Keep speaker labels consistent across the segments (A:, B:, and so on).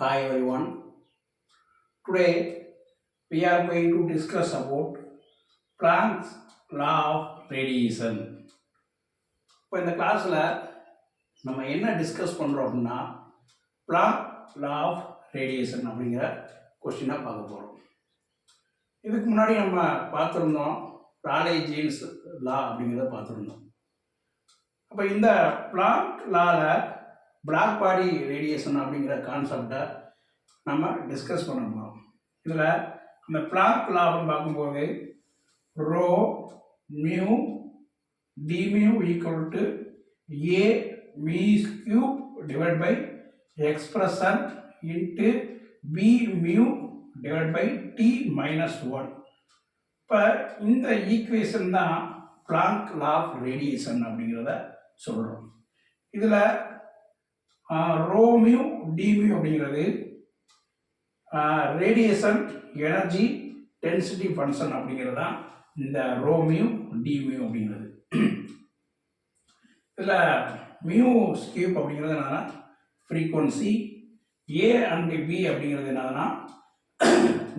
A: Hi everyone. Today we are going to discuss about Planck's law of radiation. இப்போ இந்த கிளாஸில் நம்ம என்ன டிஸ்கஸ் பண்ணுறோம் அப்படின்னா பிளாங்க் லா ஆஃப் ரேடியேஷன் அப்படிங்கிற கொஸ்டினை பார்க்க போகிறோம். இதுக்கு முன்னாடி நம்ம பார்த்துருந்தோம் ராலே ஜீன்ஸ் லா அப்படிங்கிறத பார்த்துருந்தோம். அப்போ இந்த பிளாங்க் லாவில் பிளாக் பாடி ரேடியேஷன் அப்படிங்கிற கான்செப்டை நம்ம டிஸ்கஸ் பண்ண போகிறோம். இதில் அந்த பிளாங்க் லான்னு பார்க்கும்போது rho mu d mu equal to a v cube divide by expression into b mu divide by t minus 1. இப்போ இந்த ஈக்குவேஷன் தான் பிளாங்க் லா ஆஃப் ரேடியேஷன் அப்படிங்கிறத சொல்கிறோம். இதில் ரோ மியூ டி மியூ அப்படிங்கிறது ரேடியேஷன் எனர்ஜி டென்சிட்டி ஃபங்க்ஷன் அப்படிங்கிறது தான் இந்த ரோ மியூ டி மியூ அப்படிங்கிறது. இதில் மியூ ஸ்கியூப் அப்படிங்கிறது என்னன்னா ஃப்ரீக்வன்சி, ஏ அண்ட் பி அப்படிங்கிறது என்னதுன்னா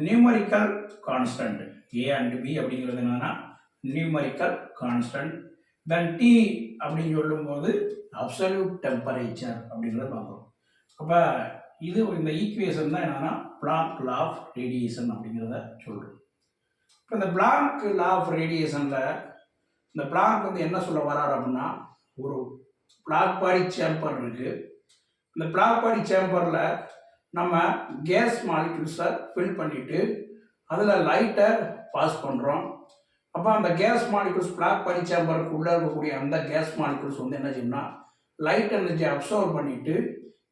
A: numerical constant. A and b அப்படிங்கிறது என்னன்னா நியூமரிக்கல் கான்ஸ்டன்ட். தென் டி அப்படின்னு சொல்லும்போது அப்சல்யூட் டெம்பரேச்சர் அப்படிங்கிறத பார்க்குறோம். அப்போ இது இந்த ஈக்குவேஷன் தான் என்னன்னா பிளாங்க் லா ஆஃப் ரேடியேஷன் அப்படிங்கிறத சொல்கிறோம். இப்போ இந்த பிளாங்க் லா ஆஃப் ரேடியேஷனில் இந்த பிளாங்க் வந்து என்ன சொல்ல வராரு அப்படின்னா, ஒரு பிளாக் பாடி சேம்பர் இருக்குது. இந்த பிளாக் பாடி சேம்பரில் நம்ம கேஸ் மாலிக்யூல்ஸை ஃபில் பண்ணிவிட்டு அதில் லைட்டை பாஸ் பண்ணுறோம். அப்போ அந்த கேஸ் மாலிக்யூல்ஸ் பிளாக் பாடி சேம்பருக்கு உள்ளே இருக்கக்கூடிய அந்த கேஸ் மாலிக்யூல்ஸ் வந்து என்ன செய்யணும்னா லைட் எனர்ஜி அப்சர்வ் பண்ணிவிட்டு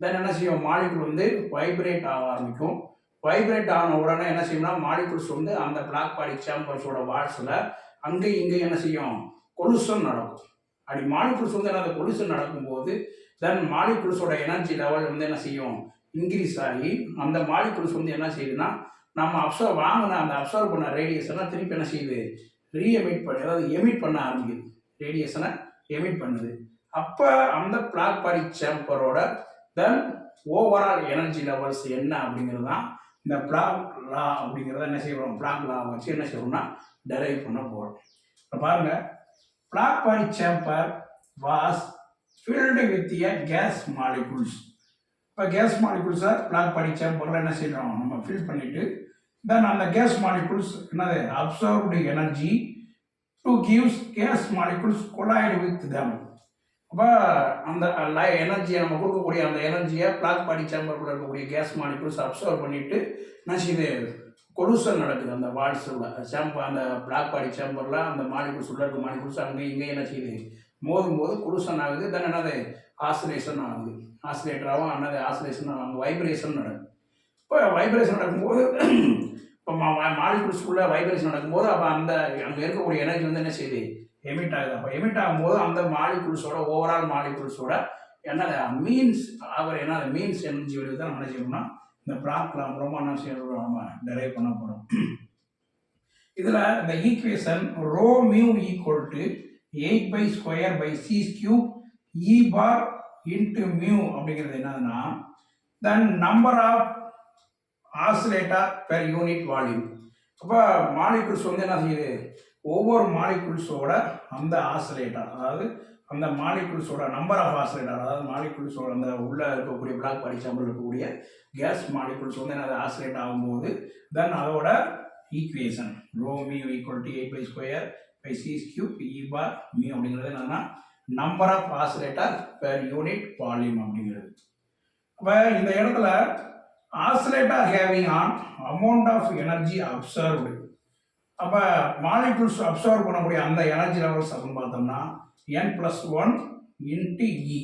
A: தென் என்ன செய்யும், மாலிகுல் வந்து வைப்ரேட் ஆக ஆரம்பிக்கும். வைப்ரேட் ஆன உடனே என்ன செய்யும்னா மாலிகுல்ஸ் வந்து அந்த பிளாக் பாடி சேம்பர்ஸோட வால்ஸில் அங்கே இங்கே என்ன செய்யும், கொலுஷன் நடக்கும். அப்படி மாலிகுல்ஸ் வந்து என்ன கொலுஷன் நடக்கும்போது தென் மாலிகுல்ஸோட எனர்ஜி லெவல் வந்து என்ன செய்யும், இன்க்ரீஸ் ஆகி அந்த மாலிகுல்ஸ் வந்து என்ன செய்யுதுன்னா நம்ம வாங்கின அந்த அப்சர்வ் பண்ண ரேடியேஷனை திருப்பி என்ன செய்யுது, ரீஎமிட் பண்ணி, அதாவது எமிட் பண்ண ஆரம்பிக்குது, ரேடியேஷனை எமிட் பண்ணுது. அப்போ அந்த பிளாக் பாடி சேம்பரோட தென் ஓவரால் எனர்ஜி லெவல்ஸ் என்ன அப்படிங்கிறது தான் இந்த பிளாங்க் லா அப்படிங்கிறத என்ன செய்யறோம், பிளாங்க் லா வச்சு என்ன செய்யறோம்னா டெரைவ் பண்ண போகிறோம். இப்போ பாருங்க, black body chamber was filled with a gas molecules. இப்போ கேஸ் மாலிகுல்ஸை பிளாக் பாடி சேம்பரில் என்ன செய்யறோம், நம்ம ஃபில் பண்ணிட்டு தென் அந்த கேஸ் மாலிகுல்ஸ் என்னது absorbed energy to gives gas molecules collide with them. அப்போ அந்த எனர்ஜியை நம்ம கொடுக்கக்கூடிய அந்த எனர்ஜியை பிளாக் பாடி சேம்பருக்குள்ள இருக்கக்கூடிய கேஸ் மாலிகுல்ஸ் அப்சர்வ் பண்ணிட்டு என்ன செய்யுது, கொலுஷன் நடக்குது அந்த வால்ஸில் அந்த பிளாக் பாடி சேம்பரில் அந்த மாலிகுல்ஸ் உள்ள இருக்க மாலிகுல்ஸ் அங்கே இங்கே என்ன செய்யுது, மோதும் போது கொலுஷன் ஆகுது. தென் என்னது ஆசிலேஷன் ஆகுது, ஆசிலேட்டராகவும் என்னது ஆசிலேஷன் ஆகும், வைப்ரேஷன் நடக்குது. இப்போ வைப்ரேஷன் நடக்கும்போது இப்போ மாலிகுல்ஸ்குள்ள வைப்ரேஷன் நடக்கும்போது அப்போ அந்த அங்கே இருக்கக்கூடிய எனர்ஜி வந்து என்ன செய்யுது, எமிட் ஆகுது. அப்போ எமிட் ஆகும்போது அந்த மாலிகுல்ஸோட ஓவரால் மாலிகுல்ஸோட என்ன மீன்ஸ் அவர் என்ன மீன்ஸ் எனர்ஜி வழி தான் நம்ம என்ன செய்யணும்னா இந்த பிளாங்க் லா மூலமாக என்ன செய்யணும், நம்ம டெரைவ் பண்ண போகிறோம். இதில் இந்த equation rho mu equal to 8/² E bar into mu அப்படிங்கிறது என்னதுன்னா then number of oscillator per unit volume. அப்போ மாலிகுல்ஸ் வந்து என்ன செய்யுது, ஒவ்வொரு மாலிகுல்ஸோட அந்த ஆசிலேட்டர், அதாவது அந்த மாலிகுல்ஸோட நம்பர் ஆஃப் ஆசிலேட்டர், அதாவது மாலிகுல்ஸோட அந்த உள்ள இருக்கக்கூடிய பிளாக் பாடி சேம்பரில் இருக்கக்கூடிய கேஸ் மாலிகுல்ஸ் வந்து என்ன ஆசிலேட் ஆகும்போது தென் அதோட equation rho mu equal to 8/² E bar mu அப்படிங்கிறது என்னன்னா number of oscillator per unit volume அப்படிங்கிறது. அப்போ இந்த இடத்துல oscillator having an amount of energy absorbed. அப்போ மாலிகுல்ஸ் அப்சர்வ் பண்ணக்கூடிய அந்த எனர்ஜி லெவல்ஸ் அப்படின்னு பார்த்தோம்னா n+1 இன்ட்டு இ.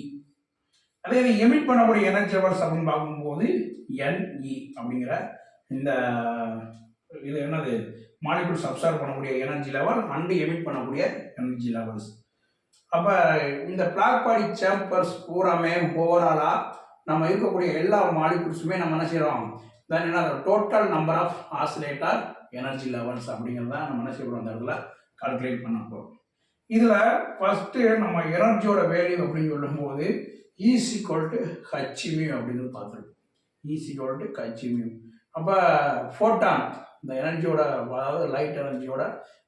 A: அதே இது எமிட் பண்ணக்கூடிய எனர்ஜி லெவல்ஸ் அப்படின்னு பார்க்கும்போது NE அப்படிங்கிற இந்த இது என்னது மாலிகுல்ஸ் அப்சர்வ் பண்ணக்கூடிய எனர்ஜி லெவல் அண்டு எமிட் பண்ணக்கூடிய எனர்ஜி லெவல்ஸ். அப்போ இந்த பிளாக் பாடி சேம்பர்ஸ் பூராமே ஓவராலாக நம்ம இருக்கக்கூடிய எல்லா மாலிகுல்ஸுமே நம்ம என்ன செய்கிறோம், தென் என்ன total number of oscillator energy levels அப்படிங்கிறத நம்ம என்ன செய்யறோம் அந்த இடத்துல கால்குலேட் பண்ண போகிறோம். இதில் ஃபஸ்ட்டு நம்ம எனர்ஜியோட வேல்யூ அப்படின்னு சொல்லும்போது E = Hν அப்படின்னு பார்த்துருக்கோம். Is equal to H mu. அப்போ ஃபோட்டான் இந்த எனர்ஜியோட, அதாவது லைட் எனர்ஜியோட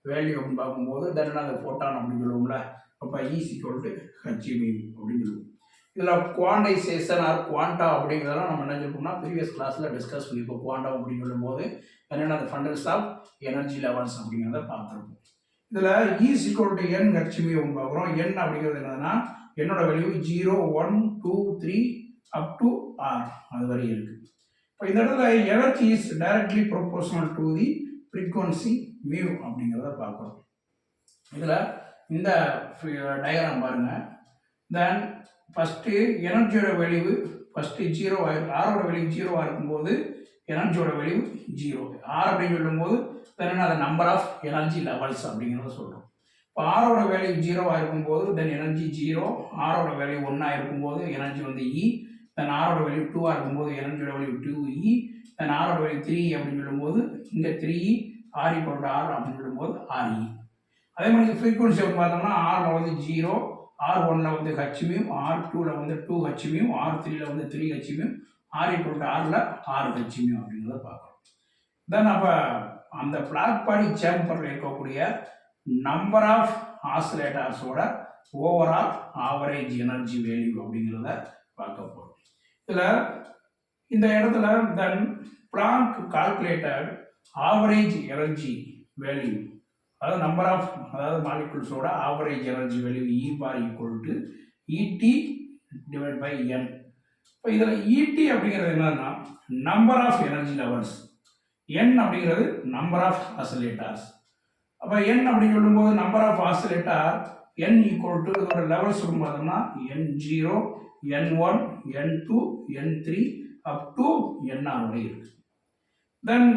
A: வேல்யூ அப்படின்னு பார்க்கும்போது தென் அந்த ஃபோட்டான் அப்படின்னு சொல்லுவோம்ல, அப்போ is equal to H mu அப்படின்னு சொல்லுவோம். இதில் குவான்டைசேஷன் ஆர் குவாண்டா அப்படிங்கிறதெல்லாம் நம்ம என்ன சொல்லிப்போம்னா ப்ரீவியஸ் கிளாஸில் டிஸ்கஸ் பண்ணியிருப்போம். குவாண்டம் அப்படின்னு சொல்லும்போது என்னென்ன அந்த ஃபண்டல்ஸ் ஆஃப் எனர்ஜி லெவல்ஸ் அப்படிங்கிறத பார்த்துருப்போம். இதில் is equal to N H mu பார்க்குறோம். என் அப்படிங்கிறது என்னதுன்னா என்னோட வேல்யூ 0, 1, 2, 3 அப் டு ஆர் அது வரை இருக்குது. இப்போ இந்த இடத்துல energy is directly proportional to the frequency mu அப்படிங்கிறத பார்க்குறோம். இதில் இந்த டயக்ராம் பாருங்கள். தென் ஃபஸ்ட்டு எனர்ஜியோட வேல்யூ ஃபஸ்ட்டு 0 ஆரோட வேல்யூ 0 இருக்கும்போது எனர்ஜியோட வேல்யூ 0. ஆர் அப்படின்னு சொல்லும்போது தென் அதை நம்பர் ஆஃப் எனர்ஜி லெவல்ஸ் அப்படிங்கிறத சொல்கிறோம். இப்போ ஆரோட வேல்யூ 0 இருக்கும்போது தென் எனர்ஜி 0, ஆரோட வேல்யூ 1 இருக்கும்போது எனர்ஜி வந்து இ, தென் ஆரோட வேல்யூ 2 இருக்கும்போது எனர்ஜியோட வேல்யூ 2E, தென் ஆரோட வேல்யூ 3 அப்படின்னு சொல்லும்போது இங்கே 3E, R equal to R அப்படின்னு சொல்லும்போது RE. அதே மாதிரி ஃப்ரீக்வன்சி பார்த்தோம்னா ஆரில் வந்து 0, R1ல் வந்து ஹச் மியூ, R2ல் வந்து 2 ஹச் மியூ, R3ல் வந்து 3 h mu, r equal to ஆரில் 6 ஹச் மியூ அப்படிங்கிறத பார்க்குறோம். தென் அப்போ அந்த பிளாக் பாடி சேம்பரில் இருக்கக்கூடிய நம்பர் ஆஃப் ஆசிலேட்டர்ஸோட ஓவரால் ஆவரேஜ் எனர்ஜி வேல்யூ அப்படிங்கிறத பார்க்க போகிறோம். இதில் இந்த இடத்துல then Planck calculated average energy value, அதாவது நம்பர் ஆஃப், அதாவது மாலிகுல்ஸோட average energy value E bar equal to E T divide by N. இப்போ இதில் இடி அப்படிங்கிறது என்னன்னா number of energy levels, N அப்படிங்கிறது நம்பர் ஆஃப் ஆசிலேட்டர்ஸ். அப்போ என் அப்படின்னு சொல்லும்போது number of oscillator N equal to இதோட லெவல்ஸ் பார்த்தோம்னா N0, N1, N2, N3 up to NR வரை இருக்கு. Then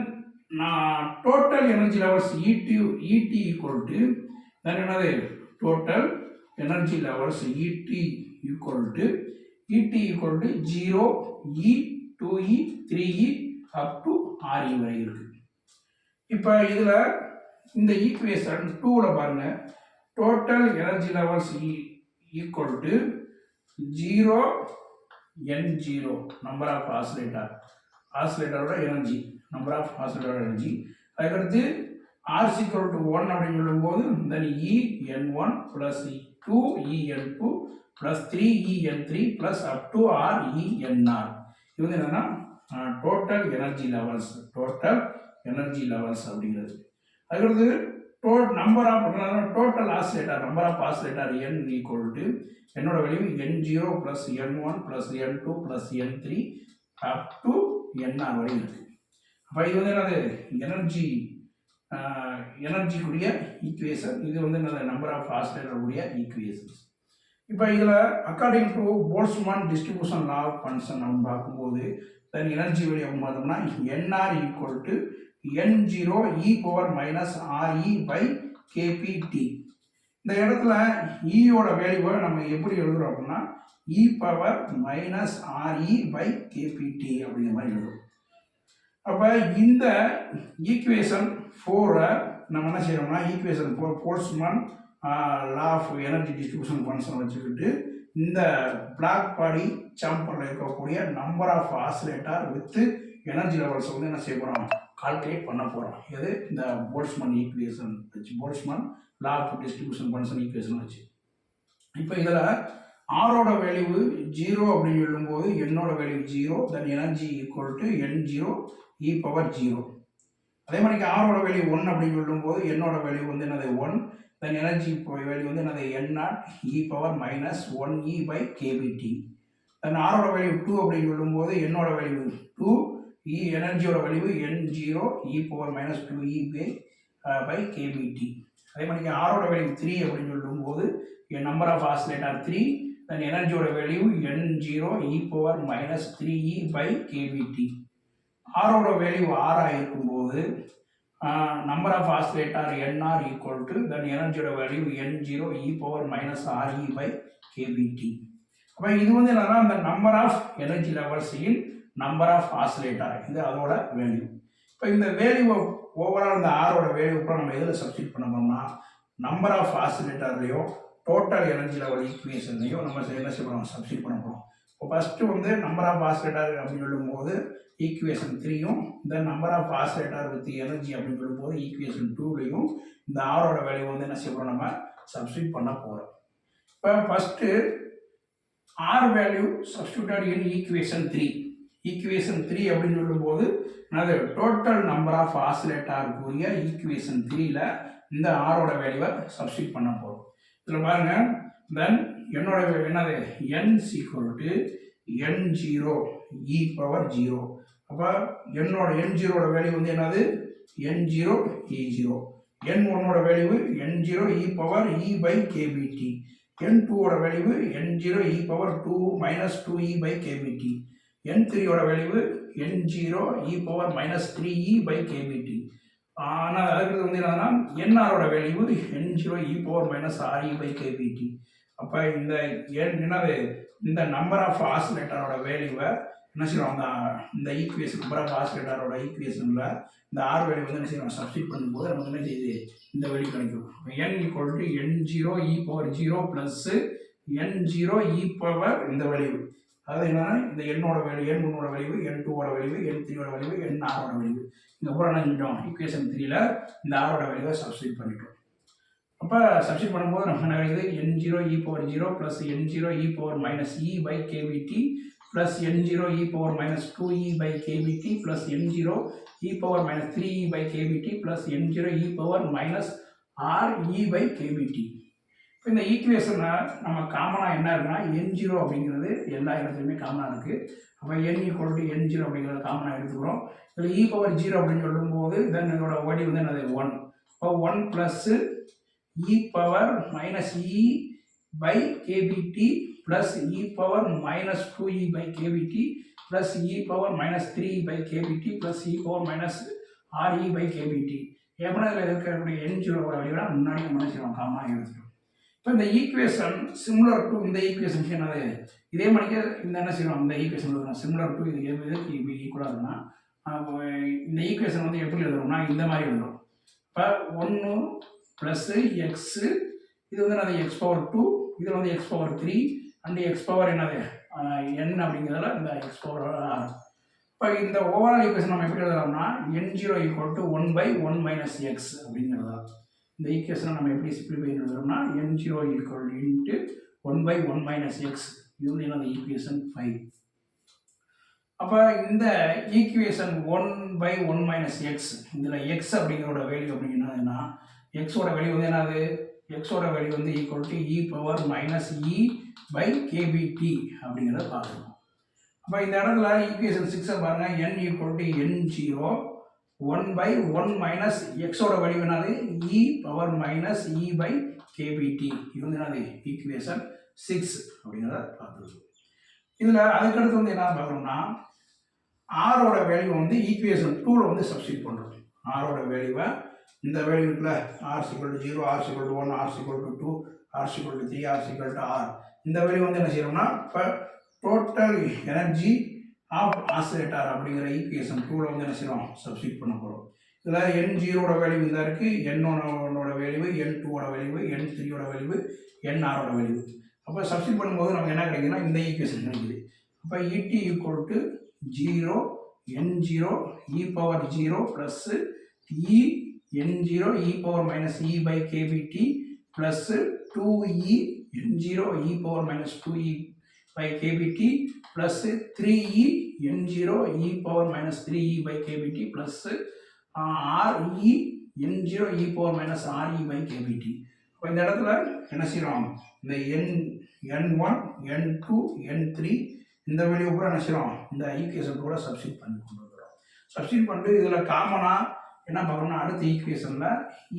A: total energy levels E T equal to then என்னது total energy levels E T equal to 0, E, 2E, 3E up to RE வரை இருக்கு. இப்போ இதில் இந்த ஈக்குவேஷன் 2ல் பாருங்க, total energy levels equal to 0, N0 number of ஆசிலேட்டரோட எனர்ஜி, நம்பர் ஆஃப் ஆசிலேட்டரோட எனர்ஜி. அதுக்கடுத்து R ஈக்குவல் டு 1 அப்படின்னு சொல்லும்போது then EN1 plus 2EN2 plus 3EN3 plus up to RENR. இது வந்து என்னன்னா டோட்டல் எனர்ஜி லெவல்ஸ் அப்படிங்கிறது. அதுக்கடுத்து number of total oscillator, number of oscillator N equal to என்னோட value N0 plus N1 plus N2 plus N3 up to NR வரை இருக்கு. அப்போ இது வந்து என்னது எனர்ஜிக்குரிய ஈக்குவேஷன். இது வந்து என்னது நம்பர் ஆஃப் ஆசிலேட்டருடைய ஈக்குவேஷன்ஸ். இப்போ இதில் according to Boltzmann distribution law of function அப்படின்னு பார்க்கும்போது தென் எனர்ஜி வேல்யூ அப்படின்னு பார்த்தோம்னா NR equal to N0 e power minus RE by KPT. இந்த இடத்துல ஈயோட வேல்யூவை நம்ம எப்படி எழுதுறோம் அப்படின்னா இ power minus RE by KPT அப்படிங்கிற மாதிரி எழுதுறோம். அப்போ இந்த ஈக்குவேஷன் 4 நம்ம என்ன செய்யறோம்னா equation 4 Boltzmann law of energy distribution function வச்சுக்கிட்டு இந்த பிளாக் பாடி சாம்பரில் இருக்கக்கூடிய number of oscillator with energy levels வந்து என்ன செய்ய போகிறோம், கால்குலேட் பண்ண போகிறோம். எது இந்த போல்ட்ஸ்மேன் ஈக்குவேஷன் வச்சு, Boltzmann law of distribution function equation வச்சு. இப்போ இதில் ஆரோட வேல்யூ 0 அப்படின்னு சொல்லும்போது என்னோட value 0, then energy equal to N0 e power 0. அதே மாதிரி ஆரோட வேல்யூ 1 அப்படின்னு சொல்லும்போது என்னோட வேல்யூ வந்து என்னது 1, தென் எனர்ஜி வேல்யூ வந்து என்னது N0 e power minus 1E by KBT. Then ஆரோட வேல்யூ 2 அப்படின்னு சொல்லும்போது என்னோட வேல்யூ 2, எனர்ஜியோட value N0 e power minus 2E by KBT. அதே மாதிரி ஆரோட வேல்யூ 3 அப்படின்னு சொல்லும்போது நம்பர் ஆஃப் ஆசிலேட்டர் 3, தென் எனர்ஜியோட value N0 e power minus 3E by KBT. ஆரோட வேல்யூ 6 இருக்கும்போது number of oscillator NR equal to then எனர்ஜியோட value N0 e power minus RE by KBT. அப்போ இது வந்து என்னன்னா அந்த number of energy levels in number of oscillator, இது அதோட வேல்யூ. இப்போ இந்த வேல்யூவை ஓவரால் இந்த ஆரோட வேல்யூ கூட நம்ம எதில் சப்ஸ்டிட் பண்ண போறோம்னா நம்பர் ஆஃப் ஆசிலேட்டர்லையும் டோட்டல் எனர்ஜி லெவல் ஈக்குவேஷன்லையும் நம்ம என்ன செய்ய போகிறோம், சப்ஸ்டிட் பண்ண போகிறோம். இப்போ ஃபஸ்ட்டு வந்து நம்பர் ஆஃப் ஆசிலேட்டர் அப்படின்னு சொல்லும்போது ஈக்குவேஷன் 3யும் இந்த number of oscillator with energy அப்படின்னு சொல்லும்போது ஈக்குவேஷன் 2லையும் இந்த ஆரோட வேல்யூ வந்து என்ன செய்யறோம், நம்ம சப்ஸ்டியூட் பண்ண போகிறோம். இப்போ first r value substituted in equation 3. Equation 3 அப்படின்னு சொல்லும்போது அது டோட்டல் நம்பர் ஆஃப் ஆசிலேட்டருக்குரிய ஈக்குவேஷன் 3ல இந்த ஆரோட வேல்யூவை சப்ஸ்டியூட் பண்ண போகிறோம். இதில் பாருங்க, தென் என்னோட என்னது n equal to n0 e power 0. அப்போ என்னோட n0ஓட வேல்யூ வந்து என்னது n0 e0. n1ஓட value n0 e power e by kbt. n2ஓட value n0 e power 2 minus 2e by kbt. n3ஓட value n0 e power minus 3e by kbt. ஆனால் அதுக்கு வந்து என்னன்னா nrஓட value n0 e power minus re by kbt. அப்போ இந்த என்னது இந்த நம்பர் ஆஃப் ஆசிலேட்டரோட வேல்யூவை என்ன செய்யணும், இந்த ஈக்குவேஷன் நம்பர் ஆஃப் ஆசிலேட்டரோட ஈக்குவேஷனில் இந்த ஆர் வேல்யூ வந்து என்ன செய்யணும், சப்ஸ்டியூட் பண்ணும்போது நமக்கு என்ன செய்யுது, இந்த வேல்யூ கிடைக்கும். n equal to n0 e power 0 plus n0 e power இந்த வேல்யூ, அதாவது என்னன்னா இந்த என்னோட வேல்யூ n1ஓட வேல்யூ n2ஓட வேல்யூ n3ஓட வேல்யூ nrஓட வேல்யூ இந்த பூரா என்ன செஞ்சிட்டோம், ஈக்குவேஷன் 3ல இந்த ஆரோட வேல்யூவை சப்ஸ்டியூட் பண்ணிட்டோம். அப்போ சப்ஸ்டியூட் பண்ணும்போது நமக்கு என்ன கிடைக்குது, n0 e power 0 plus n0 e power minus e by kbt plus n0 e power minus 2e by kbt plus n0 e power minus 3e by kbt plus n0 e power minus re by kbt. இப்போ இந்த ஈக்குவேஷனை நம்ம காமனாக என்ன இருக்குன்னா n0 அப்படிங்கிறது எல்லா இடத்துலையுமே காமனாக இருக்குது. அப்போ n ஈக்குவல் டு n0 அப்படிங்கிறத காமனாக எடுத்துக்கிறோம். இதில் e பவர் 0 அப்படின்னு சொல்லும்போது தென் இதோட வேல்யூ வந்து என்னது 1. இப்போ 1 plus e power minus e by kbt plus e power minus 2e by kbt plus e power minus 3e by kbt plus e power minus re by kbt. எப்படின்னா இதில் இருக்கக்கூடிய n0ஓட வேல்யூனா முன்னாடி நம்ம செய்வோம், காமனாக எடுத்துட்டோம். இப்போ இந்த ஈக்குவேஷன் சிமிலர் டு இந்த ஈக்குவேஷன் என்னது, இதே மாதிரிக்கு இந்த என்ன செய்வோம், இந்த ஈக்குவேஷன் எழுதுறோம் சிமிலர் டு இது எதுக்கு இப்படி ஈக்குவலாக இருக்குன்னா இந்த ஈக்குவேஷன் வந்து எப்படி எழுதுறோம்னா இந்த மாதிரி எழுதுறோம். இப்போ 1 ப்ளஸ் எக்ஸு, இது வந்து என்னது எக்ஸ் பவர் 2, இது வந்து X power 3 and X power என்னது n அப்படிங்கிறதுல இந்த எக்ஸ் பவர் r. இப்போ இந்த ஓவரால் ஈக்குவேஷன் நம்ம எப்படி எழுதலாம்னா n0 equal to 1 by 1 minus X அப்படிங்கிறதா. இந்த ஈக்குவேஷனை நம்ம எப்படி சிம்பிளிஃபை எழுதுறோம்னா n0 equal into 1 by 1 minus X. இது வந்து என்னது ஈக்குவேஷன் 5. அப்போ இந்த ஈக்குவேஷன் 1 பை 1 மைனஸ் எக்ஸ், இதில் எக்ஸ் அப்படிங்கிறோட வேல்யூ அப்படின்னா எக்ஸோட வேல்யூ வந்து என்னது, எக்ஸோட வேல்யூ வந்து equal to E power minus E by KBT அப்படிங்கிறத பார்க்கணும். அப்போ இந்த இடத்துல ஈக்குவேஷன் 6 பாருங்கள், n equal to n0 1 by 1 minus எக்ஸோட வேல்யூ என்னது E power minus E by KBT. இது வந்து என்னது ஈக்குவேஷன் 6 அப்படிங்கிறத பார்த்துருக்கோம். இதில் அதுக்கடுத்து வந்து என்ன பார்க்கணும்னா ஆரோட வேல்யூ வந்து ஈக்குவேஷன் 2ல வந்து சப்ஸ்டியூட் பண்ணுறோம். ஆரோட வேல்யூவை இந்த வேல்யூ இருக்குல்ல r = 0, r = 1, r = 2, r = 3, r = r. இந்த வேல்யூ வந்து என்ன செய்யணும்னா இப்போ டோட்டல் எனர்ஜி ஆஃப் ஆசிலேட்டர் அப்படிங்கிற ஈக்குவேஷன் 2ல வந்து என்ன செய்யணும், சப்ஸ்டியூட் பண்ண போகிறோம். இதில் n0ஓட வேல்யூ இந்த இருக்குது, n1ஓட வேல்யூ, n2ஓட வேல்யூ, n3ஓட வேல்யூ, nrஓட வேல்யூ. அப்போ சப்ஸ்டியூட் பண்ணும்போது நமக்கு என்ன கிடைக்குதுன்னா இந்த ஈக்குவேஷன் கிடைக்குது. அப்போ et equal to 0 n0 e power 0 plus e n0 e power minus e by kbt plus 2e n0 e power minus 2e by kbt plus 3e n0 e power minus 3e by kbt plus re n0 e power minus re by kbt. இப்போ இந்த இடத்துல என்ன செய்யறோம், இந்த n1 n2 n3 இந்த value கூட என்ன செய்யறோம், இந்த ஈக்குவேஷன் கூட சப்ஸ்டியூட் பண்ணி கொண்டு வந்துடும். சப்ஸ்டியூட் பண்ணிட்டு இதில் காமனாக என்ன பார்க்கணும்னா அடுத்த ஈக்குவேஷனில்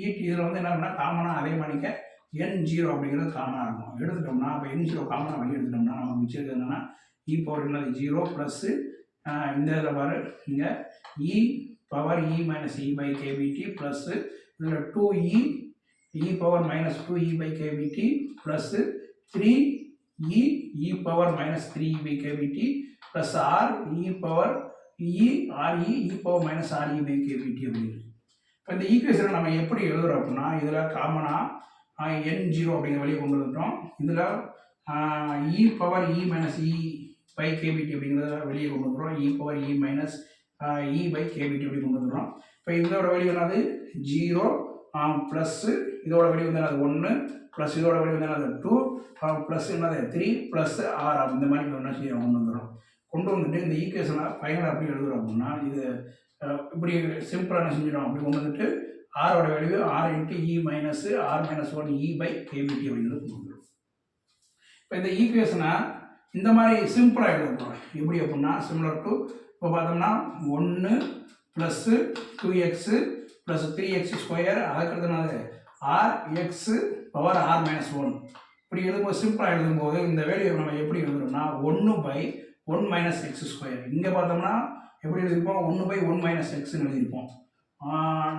A: இதில் வந்து என்ன பண்ணால் காமனாக அதே மாதிரிக்க n0 அப்படிங்கிறது காமனாக இருக்கும். எடுத்துட்டோம்னா இப்போ n0 காமனாக வெளியே எடுத்துட்டோம்னா நமக்கு மிச்சம் என்னன்னா இ பவர் என்னது 0 ப்ளஸ் இந்த இதில் பாரு இங்கே E power E minus E by KBT plus இதில் 2e e power minus 2e by KBT plus 3e e power minus 3e by KBT plus r e power e re e power minus re by KBT அப்படின்னு. இப்போ இந்த ஈக்குவேஷனை நம்ம எப்படி எழுதுறோம் அப்படின்னா இதில் காமனாக n0 அப்படிங்கிற வழியை கொண்டு வந்துட்டோம். இதில் e power e minus e by KBT அப்படிங்கிறத வெளியே கொண்டு வந்துடும். E power E minus E by KBT அப்படி கொண்டு வந்துடும். இப்போ இதோட வெளியே என்னது 0 ப்ளஸ்ஸு இதோட வெளியே வந்து என்னது 1 ப்ளஸ் இதோட வெளியே வந்து என்னது 2 ப்ளஸ் என்னது 3 ப்ளஸ் ஆர் இந்த மாதிரி என்ன செய்ய கொண்டு வந்துடும். கொண்டு வந்துட்டு இந்த ஈக்குவேஷனை ஃபைனலாக எப்படி எழுதுறோம் அப்படின்னா இது இப்படி சிம்பிளாக என்ன செஞ்சிடும் அப்படி கொண்டு வந்துட்டு ஆரோட value r into e minus r minus 1 e by KBT அப்படிங்கிறது கொண்டு வந்துடும். இப்போ இந்த ஈக்குவேஷனை இந்த மாதிரி சிம்பிளாக எழுதுறோம். எப்படி அப்படின்னா சிமிலர் டு இப்போ பார்த்தோம்னா 1 plus 2x plus 3x square அதுக்கடுத்து R X power R minus 1 இப்படி எழுதும்போது சிம்பிளாக எழுதும்போது இந்த வேல்யூ நம்ம எப்படி எழுதுறோம்னா 1 பை 1 மைனஸ் எக்ஸ் ஸ்கொயர். இங்கே பார்த்தோம்னா எப்படி எழுதியிருப்போம் 1 பை 1 மைனஸ் எக்ஸ்ன்னு எழுதியிருப்போம்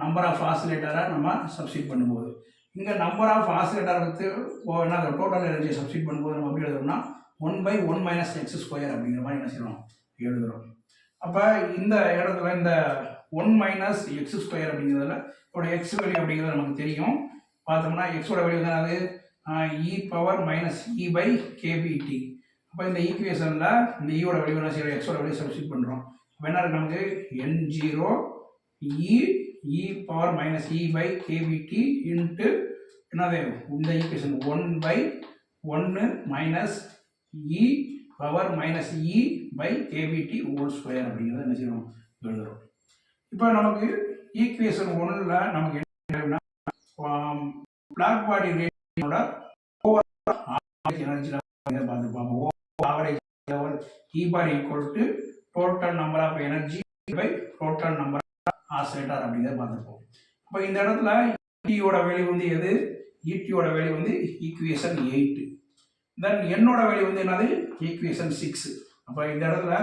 A: நம்பர் ஆஃப் ஆசிலேட்டரை நம்ம சப்ஸ்டிட் பண்ணும்போது. இங்கே நம்பர் ஆஃப் ஆசிலேட்டர் வந்து என்ன டோட்டல் எனர்ஜியை சப்ஸ்டிட் பண்ணும்போது நம்ம எப்படி எழுதுறோம்னா 1 பை 1 மைனஸ் எக்ஸ் ஸ்கொயர் அப்படிங்கிற மாதிரி என்ன செய்யணும் எழுதுகிறோம். அப்போ இந்த இடத்துல இந்த 1 மைனஸ் எக்ஸ் ஸ்கொயர் அப்படிங்கிறதுல இதோட எக்ஸ் வேல்யூ அப்படிங்கிறது நமக்கு தெரியும். பார்த்தோம்னா எக்ஸோட வேல்யூ தான் அது E power minus E by KBT. அப்போ இந்த ஈக்குவேஷனில் இந்த ஈயோட வேல்யூ என்ன செய்யறோம் எக்ஸோட வேல்யூ சப்ஸ்டிட் பண்ணுறோம். என்ன நமக்கு n0 e power minus E by KBT into என்னது இந்த equation 1 by 1 minus E power minus E by KBT whole square அப்படிங்கிறத என்ன செய்யணும் எழுதுகிறோம். இப்போ நமக்கு ஈக்குவேஷன் 1ல் நமக்கு என்ன பிளாக் பாடி ரேடியோட ஓவர் எனர்ஜி பார்த்துருப்பாங்க. Average level e bar equal to total number of energy by total number of oscillator அப்படிங்கிறத பார்த்துருப்போம். அப்போ இந்த இடத்துல ஈடியோட வேல்யூ வந்து எது ஈடியோட வேல்யூ வந்து ஈக்குவேஷன் 8. தென் என்னோட வேல்யூ வந்து என்னது ஈக்குவேஷன் 6. அப்போ இந்த இடத்துல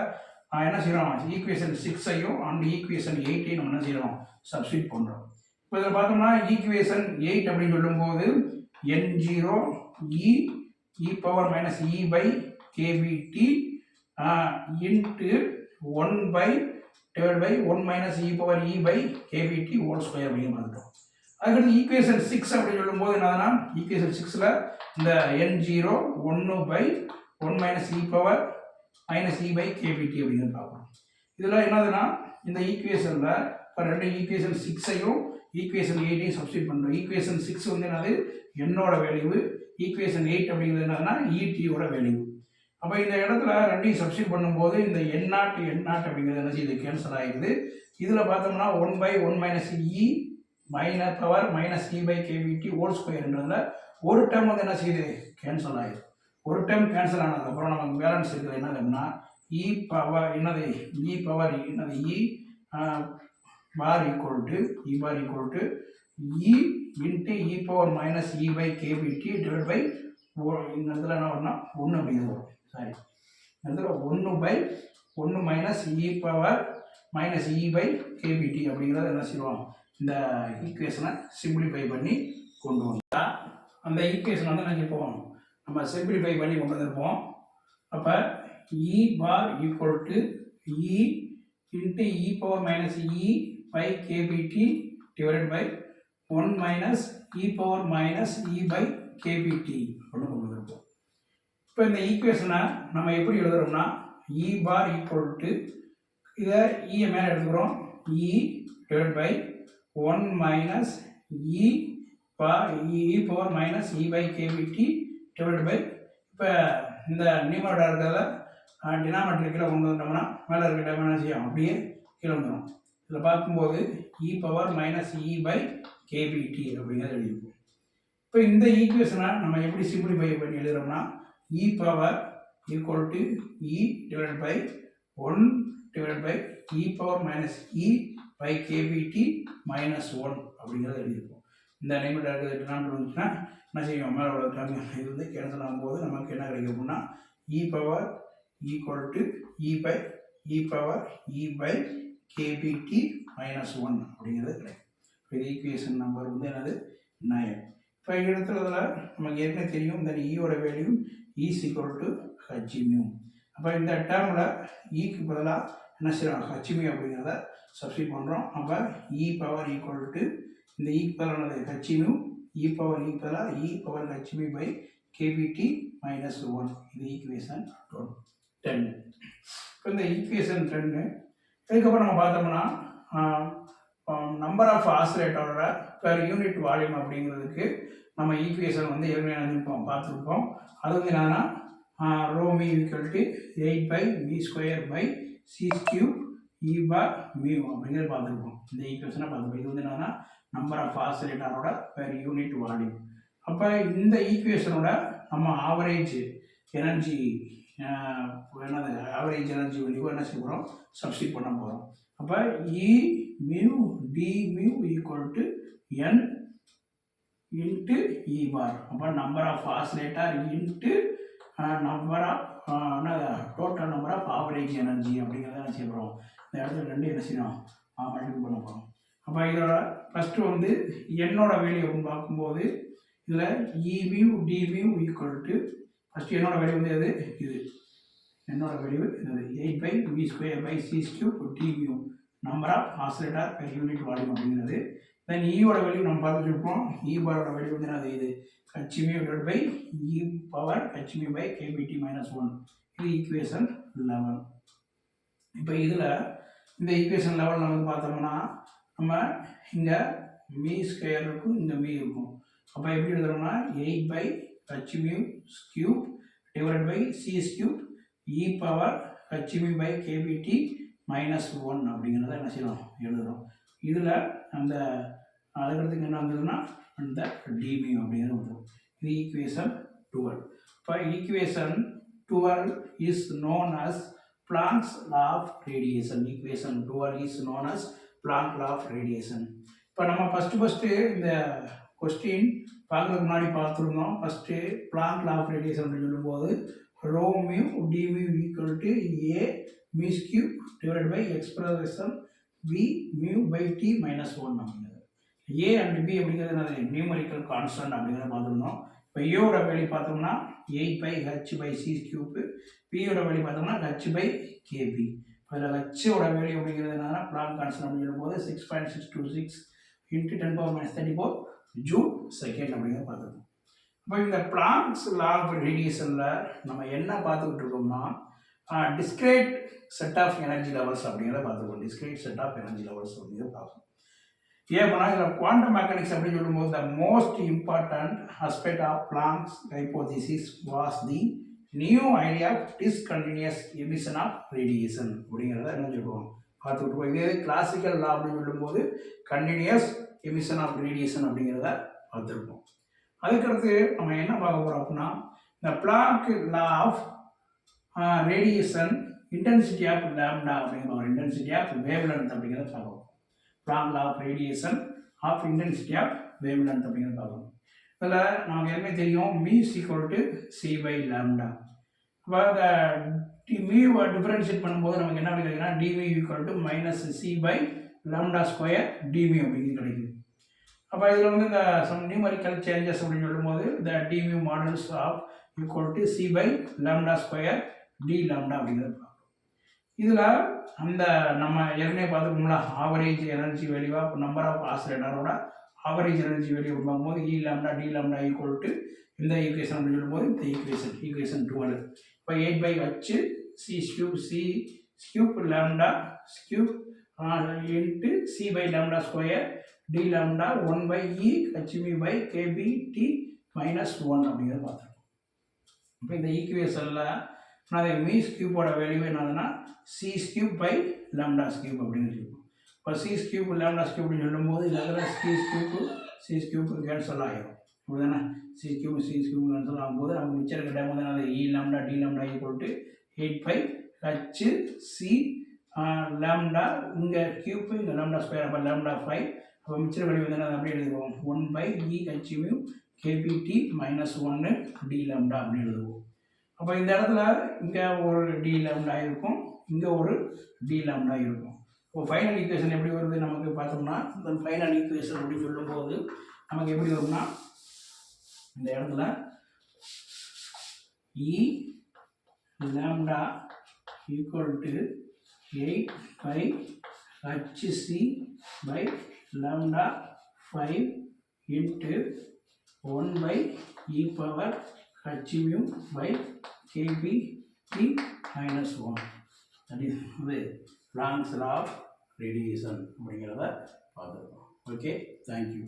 A: என்ன செய்யறோம் ஈக்குவேஷன் 6ஐயும் அண்ட் ஈக்குவேஷன் 8ஐயும் நம்ம என்ன செய்யறோம் சப்ஸ்டிட் பண்ணுறோம். இப்போ இதில் பார்த்தோம்னா ஈக்குவேஷன் 8 அப்படின்னு சொல்லும்போது n0 e power minus E by KBT into 1 by divide by 1 minus E power e by KBT whole square அப்படின்னு பார்த்துட்டோம். அதுக்கடுத்து ஈக்குவேஷன் 6 அப்படின்னு சொல்லும்போது என்னதுன்னா ஈக்குவேஷன் 6ல் இந்த n0 1 by 1 minus E power minus E by KBT அப்படின்னு பார்க்கணும். இதில் என்னதுன்னா இந்த ஈக்குவேஷனில் இப்போ ரெண்டு ஈக்குவேஷன் 6ஐயும் ஈக்குவேஷன் 8ஐயும் சப்ஸ்டிட் பண்ணுறோம். ஈக்குவேஷன் 6 வந்து என்னது என்னோட வேல்யூ, ஈக்குவேஷன் 8 அப்படிங்கிறது என்னதுன்னா இடியோட வேல்யூ. அப்போ இந்த இடத்துல ரெண்டையும் சப்ஸ்டிட் பண்ணும்போது இந்த n0 அப்படிங்கிறது என்ன செய்யுது கேன்சல் ஆகிடுது. இதில் பார்த்தோம்னா 1 by 1 minus E minus power minus E by KBT whole ஸ்கொயர்ன்றதுல ஒரு டேர்ம் வந்து என்ன செய்யுது கேன்சல் ஆகிடுது. ஒரு டைம் கேன்சல் ஆனதுக்கப்புறம் நமக்கு பேலன்ஸ் இருக்குது என்னதுன்னா இ பவர் என்னது இ பவர் என்னது E bar equal to E into E power minus E by KBT divide by இந்த இடத்துல என்ன வரும்னா 1 அப்படிங்கிறது வரும். சாரி இந்த இடத்துல 1 by 1 minus E power minus E by KBT அப்படிங்கிறத என்ன செய்வோம் இந்த ஈக்குவேஷனை சிம்பிளிஃபை பண்ணி கொண்டு வந்தா அந்த ஈக்குவேஷன் வந்து என்ன செய்வோம் நம்ம சிம்பிளிஃபை பண்ணி கொண்டு வந்திருப்போம். அப்போ E bar equal to E into E power minus E by KBT divide by 1 minus E power minus E by KBT அப்படின்னு கொண்டு வந்திருப்போம். இப்போ இந்த ஈக்குவேஷனை நம்ம எப்படி எழுதுறோம்னா இ பார் ஈக்குவல் டு இதை இயை மேலே எடுத்துக்கிறோம் e divide by 1 minus E power minus E by KBT divide by இப்போ இந்த நியூமரேட்டர் இருக்கிறத டினாமினேட்டர் கீழே கொண்டு வந்தோம்னா மேலே இருக்கிற டைம் என்ன செய்யும் அப்படியே கீழே வந்துடும். இதில் பார்க்கும்போது E power minus E by KBT அப்படிங்கிறத எழுதியிருப்போம். இப்போ இந்த ஈக்குவேஷனை நம்ம எப்படி சிம்பிளிஃபை பண்ணி எழுதுறோம்னா E power equal to E divide by 1 divide by E power minus E by KBT minus 1 அப்படிங்கிறத எழுதியிருப்போம். இந்த நியூமரேட்டர் டினாமினேட்டர் வந்துச்சுன்னா என்ன செய்யும் மேலே உள்ள டேர்ம் இது வந்து கேன்சல் ஆகும்போது நமக்கு என்ன கிடைக்கும் அப்படின்னா இ power equal to E power e by KBT minus 1 அப்படிங்கிறது கிடைக்கும். இது ஈக்குவேஷன் நம்பர் வந்து என்னது 9. இப்போ இடத்துல நமக்கு ஏற்கனவே தெரியும் இந்த ஈயோட வேல்யூ இஸ் ஈக்குவல் டு ஹெச்மியூ. அப்போ இந்த டேர்மில் ஈக்கு பதிலாக என்ன செய்யறோம் ஹெச்மியூ அப்படிங்கிறத சப்ஸ்டிட் பண்ணுறோம். அப்போ இ பவர் ஈக்குவல் டு இந்த ஈக்கு பதிலானது ஹெச்மியூ e power ஹெச்மி by KBT minus 1. இது ஈக்குவேஷன் 10. இப்போ இந்த ஈக்குவேஷன் 2 இதுக்கப்புறம் நம்ம பார்த்தோம்னா நம்பர் ஆஃப் ஆசிலேட்டரோட பெர் யூனிட் வால்யூம் அப்படிங்கிறதுக்கு நம்ம ஈக்குவேஷன் வந்து ஏற்கனவே பார்த்துருப்போம். அது வந்து என்னன்னா ρ ஈக்குவல் டு 8/v²/c³ E/μ அப்படிங்கிறது பார்த்துருப்போம். இந்த ஈக்குவேஷனை பார்த்துருப்போம். இது வந்து என்னன்னா நம்பர் ஆஃப் ஆசிலேட்டரோட பெர் யூனிட் வால்யூம். அப்போ இந்த ஈக்குவேஷனோட நம்ம ஆவரேஜ் எனர்ஜி என்னது ஆவரேஜ் எனர்ஜி வேல்யூ என்ன செய்ய போகிறோம், சப்ஸ்டிட் பண்ண போகிறோம். அப்போ E mu d mu equal to n into E bar. அப்போ number of oscillator into number of total number of average energy அப்படிங்கிறத என்ன செய்ய போகிறோம், இந்த இடத்துல ரெண்டு என்ன செய்யணும் மல்டிபிள் பண்ண போகிறோம். அப்போ இதோட ஃபஸ்ட்டு வந்து என்னோட வேல்யூ அப்படின்னு பார்க்கும்போது இதில் E mu d mu equal to first என்னோட வேல்யூ வந்து எது, இது என்னோட வேல்யூ இது 8/v²/c³ d mu number of oscillator per unit volume அப்படிங்கிறது. தென் ஈயோட வேல்யூ நம்ம பார்த்துருப்போம். இ பாரோட வேல்யூ வந்து அது இது hμ / hμ/kBT-1. இது ஈக்குவேஷன் 11. இப்போ இதில் இந்த ஈக்குவேஷன் 11 நம்ம பார்த்தோம்னா நம்ம இங்கே மீ ஸ்கொயர் இருக்கும், இங்கே மீ இருக்கும். அப்போ எப்படி எழுதுறோம்னா 8/hμ³ / c³ e/hμ/kBT-1 அப்படிங்கிறத என்ன செய்யணும் எழுதுகிறோம். இதில் அந்த அதுக்கடுத்துக்கு என்ன வந்ததுன்னா அந்த dμ அப்படிங்கிறது வந்துடும். இது ஈக்குவேஷன் 12. இப்போ equation 12 is known as Planck's law of radiation. Equation 12 is known as Planck law of radiation. இப்போ நம்ம ஃபஸ்ட்டு இந்த கொஸ்டின் பார்க்கறதுக்கு முன்னாடி பார்த்துருந்தோம். First Planck law of radiation அப்படின்னு சொல்லும்போது ρ mu d mu equal to a μ³ divided by expression v μ/t-1 அப்படிங்கிறது. a and b அப்படிங்கிறது நியூமரிக்கல் கான்ஸ்டன்ட் அப்படிங்கிறத பார்த்துருந்தோம். இப்போ ஏயோட வேல்யூ பார்த்தோம்னா 8/h/c³, பியோட வேல்யூ பார்த்தோம்னா h/kb. அதில் ஹச்சோட வேல்யூ அப்படிங்கிறது என்னன்னா பிளாங்க் கான்ஸ்டன்ட் அப்படின்னு சொல்லும்போது 6.626 × 10⁻34 ஜூல் செகண்ட் அப்படிங்கிறத பார்த்துருக்கோம். இப்போ இந்த பிளாங்க்ஸ் லா ஆஃப் ரேடியேஷனில் நம்ம என்ன பார்த்துக்கிட்டு இருக்கோம்னா discrete set of energy levels அப்படிங்கிறத பார்த்துருக்கோம். Discrete set of energy levels அப்படிங்கிறத பார்க்கணும். ஏன் பண்ணால் இதில் குவாண்டம் மெக்கானிக்ஸ் அப்படின்னு சொல்லும்போது the most important aspect of Planck's hypothesis was the new idea of discontinuous emission of radiation அப்படிங்கிறத என்ன சொல்லுவோம் பார்த்துக்கிட்டு இருக்கோம். இதே கிளாசிக்கல் லா அப்படின்னு சொல்லும்போது கண்டினியூஸ் எமிஷன் ஆஃப் ரேடியேஷன் அப்படிங்கிறத பார்த்துருக்கோம். அதுக்கடுத்து நம்ம என்ன பார்க்க போகிறோம் அப்படின்னா இந்த Planck law of radiation intensity of lambda அப்படிங்கிற ஒரு இன்டென்சிட்டி ஆஃப் வேவ்லென்த் அப்படிங்கிறத பார்க்கணும். Planck law of radiation of intensity of wavelength அப்படிங்கிறத பார்க்கணும். இதில் நமக்கு என்ன தெரியும், மீ ஈக்குவல் டு c/λ. அப்போ இந்த மீவை டிஃபரன்ஷியேட் பண்ணும்போது நமக்கு என்ன கிடைக்குதுன்னா dv equal to -c/λ² dv அப்படிங்கிறது கிடைக்குது. அப்போ இதில் வந்து இந்த சம் நியூமரிக்கல் சேஞ்சஸ் அப்படின்னு சொல்லும்போது இந்த dv models of equal to c/λ² dλ அப்படிங்கிறது பார்க்கணும். இதில் அந்த நம்ம ஏற்கனவே பார்த்துக்கோங்களா ஆவரேஜ் எனர்ஜி வேல்யூவாக நம்பர் ஆஃப் ஆசிலேட்டரோட ஆவரேஜ் எனர்ஜி வேல்யூ பார்க்கும்போது E λ D λ ஈக்குவல் டு இந்த ஈக்குவேஷன் அப்படின்னு சொல்லும்போது இந்த ஈக்குவேஷன் 12. இப்போ 8/h c³ λ³ into c/λ² d λ 1/e/hμ/kBT-1 அப்படிங்கிறது பார்த்துருக்கோம். இப்போ இந்த ஈக்குவேஷனில் நான் மீ³ வேல்யூ என்னதுன்னா c³ λ³ அப்படின்னு சொல்லுவோம். இப்போ c³ λ³ அப்படின்னு சொல்லும்போது இதில் c³ கேன்சல் ஆகிடும். இப்படி தானே c³ கேன்சல் ஆகும்போது நம்ம மிச்சம் இருக்க டைம் வந்து என்னது E λ D λ equal to 8/hc λ இங்கே க்யூப்பு இங்கே λ², அப்போ λ5. அப்போ மிச்சம் வேல்யூ வந்து என்ன அப்படி எழுதுவோம் 1/e/hμ/kBT-1 d λ அப்படின்னு எழுதுவோம். அப்போ இந்த இடத்துல இங்கே ஒரு d λ இருக்கும், இங்கே ஒரு d λ இருக்கும். இப்போ ஃபைனல் ஈக்குவேஷன் எப்படி வருது நமக்கு பார்த்தோம்னா இந்த ஃபைனல் ஈக்குவேஷன் அப்படின்னு சொல்லும்போது நமக்கு எப்படி வரும்னா இந்த இடத்துல E λ equal to 8/hc/λ5 into 1/e/hμ/kBT-1. That is Planck's law of radiation அப்படிங்கிறத பார்த்துருக்கோம். Okay, thank you.